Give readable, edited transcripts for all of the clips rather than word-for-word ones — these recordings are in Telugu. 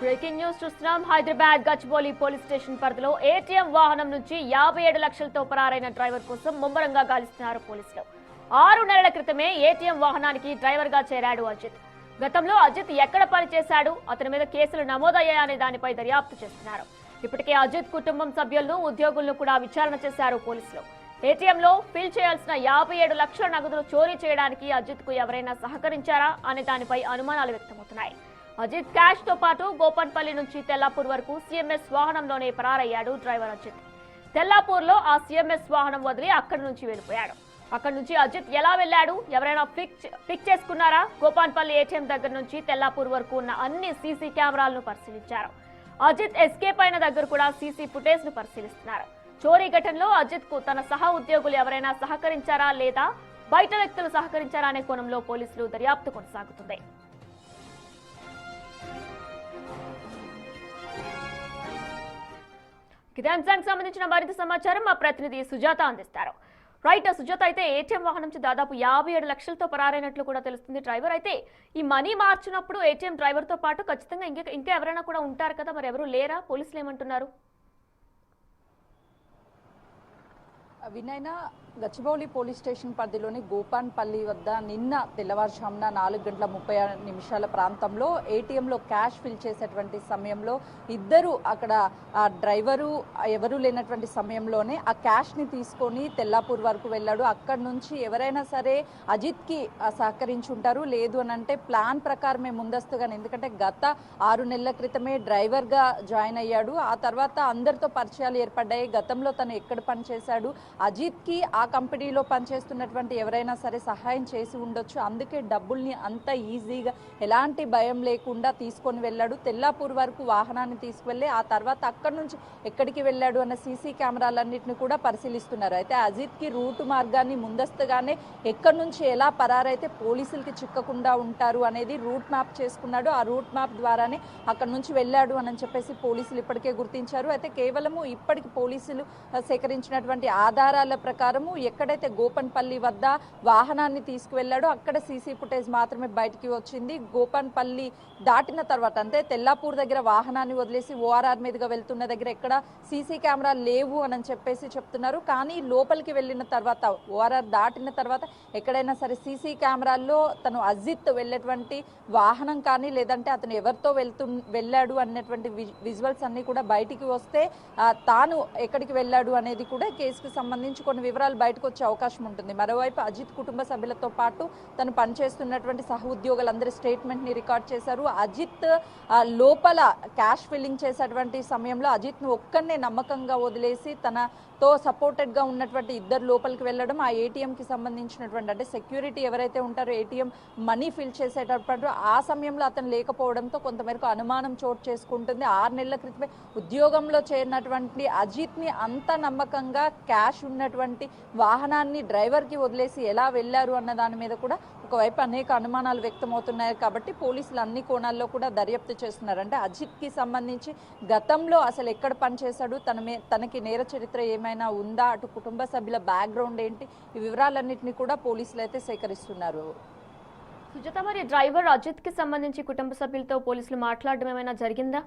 బ్రేకింగ్ న్యూస్ చూస్తున్నాం. హైదరాబాద్ గచ్చిబౌలి పోలీస్ స్టేషన్ పరిధిలో ఏటీఎం వాహనం నుంచి 57 లక్షలతో పరారైన డ్రైవర్ కోసం ముమ్మరంగా గాలిస్తున్నారు పోలీసులు. 6 నెలల క్రితమే ఏటీఎం వాహనానికి డ్రైవర్ గా చేరాడు అజిత్. గతంలో అజిత్ ఎక్కడ పనిచేశాడు, అతని మీద కేసులు నమోదయ్యాయనే దానిపై దర్యాప్తు చేస్తున్నారు. ఇప్పటికే అజిత్ కుటుంబం సభ్యులను, ఉద్యోగులను కూడా విచారణ చేశారు పోలీసులు. ఏటీఎంలో ఫిల్ చేయాల్సిన 57 లక్షల నగదును చోరీ చేయడానికి అజిత్ కు ఎవరైనా సహకరించారా అనే దానిపై అనుమానాలు వ్యక్తమవుతున్నాయి. అజిత్ క్యాష్ తో పాటు గోపన్పల్లి నుంచి తెల్లాపూర్ వరకు సీఎంఎస్ వాహనంలోనే పరారయ్యాడు డ్రైవర్ అజిత్. తెల్లాపూర్ లో ఆ సీఎంఎస్ వాహనం వదిలి అక్కడి నుంచి వెళ్ళిపోయాడు. అక్కడి నుంచి అజిత్ ఎలా వెళ్లాడు, ఎవరైనా పిక్ చేసుకున్నారా? గోపన్పల్లి ఏటీఎం దగ్గర నుంచి తెల్లాపూర్ వరకు ఉన్న అన్ని సీసీ కెమెరాలను పరిశీలించారు. అజిత్ ఎస్కేప్ అయిన దగ్గర కూడా సీసీ ఫుటేజ్ ను పరిశీలిస్తున్నారు. చోరీ ఘటనలో అజిత్ కు తన సహ ఉద్యోగులు ఎవరైనా సహకరించారా లేదా బయట వ్యక్తులు సహకరించారా అనే కోణంలో పోలీసులు దర్యాప్తు కొనసాగుతుంది. ఇదే అంశానికి సంబంధించిన మరింత సమాచారం మా ప్రతినిధి సుజాత అందిస్తారు. రైట్ సుజాత, అయితే ఏటీఎం వాహనం నుంచి దాదాపు 57 లక్షలతో పరారైనట్లు కూడా తెలుస్తుంది డ్రైవర్. అయితే ఈ మనీ మార్చినప్పుడు ఏటీఎం డ్రైవర్ తో పాటు ఖచ్చితంగా ఇంకా ఎవరైనా కూడా ఉంటారు కదా, మరి ఎవరు లేరా? పోలీసులు ఏమంటున్నారు? వినైనా గచ్చిబౌలి పోలీస్ స్టేషన్ పరిధిలోని గోపన్పల్లి వద్ద నిన్న తెల్లవారుజామున 4:30 ప్రాంతంలో ఏటీఎంలో క్యాష్ ఫిల్ చేసేటువంటి సమయంలో ఇద్దరు అక్కడ డ్రైవరు ఎవరు లేనటువంటి సమయంలోనే ఆ క్యాష్ని తీసుకొని తెల్లాపూర్ వరకు వెళ్ళాడు. అక్కడి నుంచి ఎవరైనా సరే అజిత్కి సహకరించుంటారు, లేదు అని అంటే ప్లాన్ ప్రకారమే ముందస్తుగానే, ఎందుకంటే గత 6 నెలల క్రితమే డ్రైవర్గా జాయిన్ అయ్యాడు. ఆ తర్వాత అందరితో పరిచయాలు ఏర్పడ్డాయి. గతంలో తను ఎక్కడ పనిచేశాడు, అజిత్కి ఆ కంపెనీలో పనిచేస్తున్నటువంటి ఎవరైనా సరే సహాయం చేసి ఉండొచ్చు, అందుకే డబ్బుల్ని అంత ఈజీగా ఎలాంటి భయం లేకుండా తీసుకొని వెళ్ళాడు. తెల్లాపూర్ వరకు వాహనాన్ని తీసుకువెళ్ళి ఆ తర్వాత అక్కడి నుంచి ఎక్కడికి వెళ్ళాడు అన్న సీసీ కెమెరాలన్నింటినీ కూడా పరిశీలిస్తున్నారు. అయితే అజిత్కి రూటు మార్గాన్ని ముందస్తుగానే ఎక్కడి నుంచి ఎలా పరారైతే పోలీసులకి చిక్కకుండా ఉంటారు అనేది రూట్ మ్యాప్ చేసుకున్నాడు. ఆ రూట్ మ్యాప్ ద్వారానే అక్కడి నుంచి వెళ్ళాడు అని చెప్పేసి పోలీసులు ఇప్పటికే గుర్తించారు. అయితే కేవలము ఇప్పటికి పోలీసులు సేకరించినటువంటి ఆధారాల ప్రకారము ఎక్కడైతే గోపన్పల్లి వద్ద వాహనాన్ని తీసుకువెళ్ళాడో అక్కడ సీసీ ఫుటేజ్ మాత్రమే బయటికి వచ్చింది. గోపన్పల్లి దాటిన తర్వాత అంటే తెల్లాపూర్ దగ్గర వాహనాన్ని వదిలేసి ఓఆర్ఆర్ మీదుగా వెళ్తున్న దగ్గర ఎక్కడ సీసీ కెమెరా లేవు అని చెప్పేసి చెప్తున్నారు. కానీ లోపలికి వెళ్ళిన తర్వాత ఓఆర్ఆర్ దాటిన తర్వాత ఎక్కడైనా సరే సీసీ కెమెరాల్లో తను అజిత్ వెళ్ళేటువంటి వాహనం కానీ లేదంటే అతను ఎవరితో వెళ్ళాడు అన్నటువంటి విజువల్స్ అన్ని కూడా బయటికి వస్తే తాను ఎక్కడికి వెళ్ళాడు అనేది కూడా కేసుకు సంబంధించి కొన్ని వివరాలు బయటకు వచ్చే అవకాశం ఉంటుంది. మరోవైపు అజిత్ కుటుంబ సభ్యులతో పాటు తను పనిచేస్తున్నటువంటి సహ ఉద్యోగులందరి స్టేట్మెంట్ ని రికార్డ్ చేశారు. అజిత్ లోపల క్యాష్ ఫిల్లింగ్ చేసేటువంటి సమయంలో అజిత్ ను ఒక్కనే నమ్మకంగా వదిలేసి తనతో సపోర్టెడ్ గా ఉన్నటువంటి ఇద్దరు లోపలికి వెళ్ళడం, ఆ ఏటీఎం కి సంబంధించినటువంటి అంటే సెక్యూరిటీ ఎవరైతే ఉంటారో ఏటీఎం మనీ ఫిల్ చేసేటప్పుడు ఆ సమయంలో అతను లేకపోవడంతో కొంతమేరకు అనుమానం చోటు చేసుకుంటుంది. 6 నెలల క్రితమే ఉద్యోగంలో చేరినటువంటి అజిత్ ని అంత నమ్మకంగా క్యాష్ ఉన్నటువంటి వాహనాన్ని డ్రైవర్ కి వదిలేసి ఎలా వెళ్లారు అన్న దాని మీద కూడా ఒకవైపు అనేక అనుమానాలు వ్యక్తమవుతున్నాయి. కాబట్టి పోలీసులు అన్ని కోణాల్లో కూడా దర్యాప్తు చేస్తున్నారు. అంటే అజిత్ కి సంబంధించి గతంలో అసలు ఎక్కడ పనిచేశాడు, తనకి నేర చరిత్ర ఏమైనా ఉందా, అటు కుటుంబ సభ్యుల బ్యాక్గ్రౌండ్ ఏంటి, ఈ వివరాలన్నింటినీ కూడా పోలీసులు అయితే సేకరిస్తున్నారు. సుజాత, మరి డ్రైవర్ అజిత్ కి సంబంధించి కుటుంబ సభ్యులతో పోలీసులు మాట్లాడడం ఏమైనా జరిగిందా?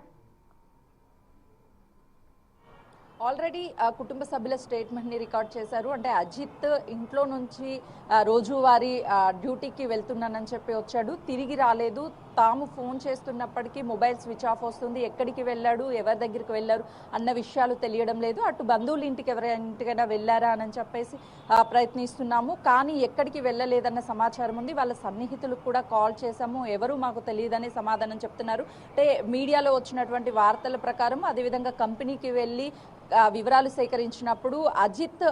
ఆల్రెడీ కుటుంబ సభ్యుల స్టేట్మెంట్ ని రికార్డ్ చేశారు. అంటే అజిత్ ఇంట్లో నుంచి రోజువారీ డ్యూటీకి వెళ్తున్నానని చెప్పి వచ్చాడు, తిరిగి రాలేదు. తాము ఫోన్ చేస్తున్నప్పటికీ మొబైల్ స్విచ్ ఆఫ్ వస్తుంది. ఎక్కడికి వెళ్ళాడు, ఎవరి దగ్గరికి వెళ్ళారు అన్న విషయాలు తెలియడం లేదు. అటు బంధువుల ఇంటికి ఎవరింటికైనా వెళ్ళారా అని చెప్పేసి ప్రయత్నిస్తున్నాము, కానీ ఎక్కడికి వెళ్ళలేదన్న సమాచారం ఉంది. వాళ్ళ సన్నిహితులకు కూడా కాల్ చేశాము, ఎవరు మాకు తెలియదనే సమాధానం చెప్తున్నారు. అంటే మీడియాలో వచ్చినటువంటి వార్తల ప్రకారం అదేవిధంగా కంపెనీకి వెళ్ళి వివరాలు సేకరించినప్పుడు అజిత్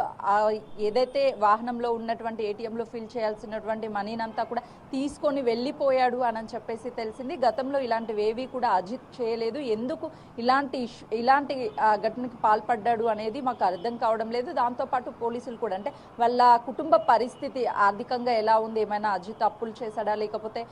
ఏదైతే వాహనంలో ఉన్నటువంటి ఏటీఎంలో ఫిల్ చేయాల్సినటువంటి మనీనంతా కూడా తీసుకొని వెళ్ళిపోయాడు అని చెప్పేసి తెలిసింది. గతంలో ఇలాంటివి ఏవి కూడా అజిత్ చేయలేదు. ఎందుకు ఇలాంటి ఘటనకి పాల్పడ్డాడు అనేది మాకు అర్థం కావడం లేదు. దాంతోపాటు పోలీసులు కూడా అంటే వాళ్ళ కుటుంబ పరిస్థితి ఆర్థికంగా ఎలా ఉంది, ఏమైనా అజిత్ అప్పులు చేశాడా, లేకపోతే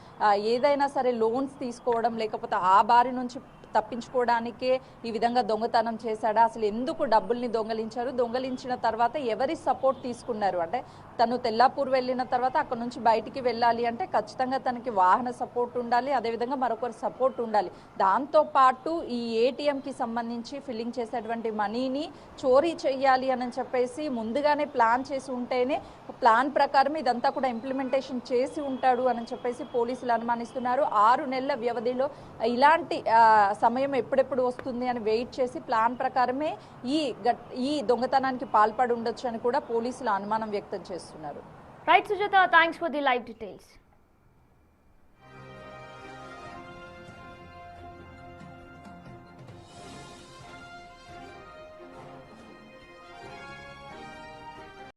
ఏదైనా సరే లోన్స్ తీసుకోవడం, లేకపోతే ఆ బారి నుంచి తప్పించుకోవడానికే ఈ విధంగా దొంగతనం చేశాడా, అసలు ఎందుకు డబ్బుల్ని దొంగలించారు, దొంగలించిన తర్వాత ఎవరి సపోర్ట్ తీసుకున్నారు, అంటే తను తెల్లాపూర్ వెళ్ళిన తర్వాత అక్కడ నుంచి బయటికి వెళ్ళాలి అంటే ఖచ్చితంగా తనకి వాహన సపోర్ట్ ఉండాలి, అదేవిధంగా మరొకరి సపోర్ట్ ఉండాలి. దాంతోపాటు ఈ ఏటీఎంకి సంబంధించి ఫిల్లింగ్ చేసేటువంటి మనీని చోరీ చేయాలి అని చెప్పేసి ముందుగానే ప్లాన్ చేసి ఉంటేనే ప్లాన్ ప్రకారం ఇదంతా కూడా ఇంప్లిమెంటేషన్ చేసి ఉంటాడు అని చెప్పేసి పోలీసులు అనుమానిస్తున్నారు. 6 నెలల వ్యవధిలో ఇలాంటి సమయం ఎప్పుడెప్పుడు వస్తుంది అని వెయిట్ చేసి ప్లాన్ ప్రకారమే ఈ దొంగతనానికి పాల్పడి ఉండొచ్చు అని కూడా పోలీసులు అనుమానం వ్యక్తం చేస్తున్నారు. Right Sujatha, thanks for the live details.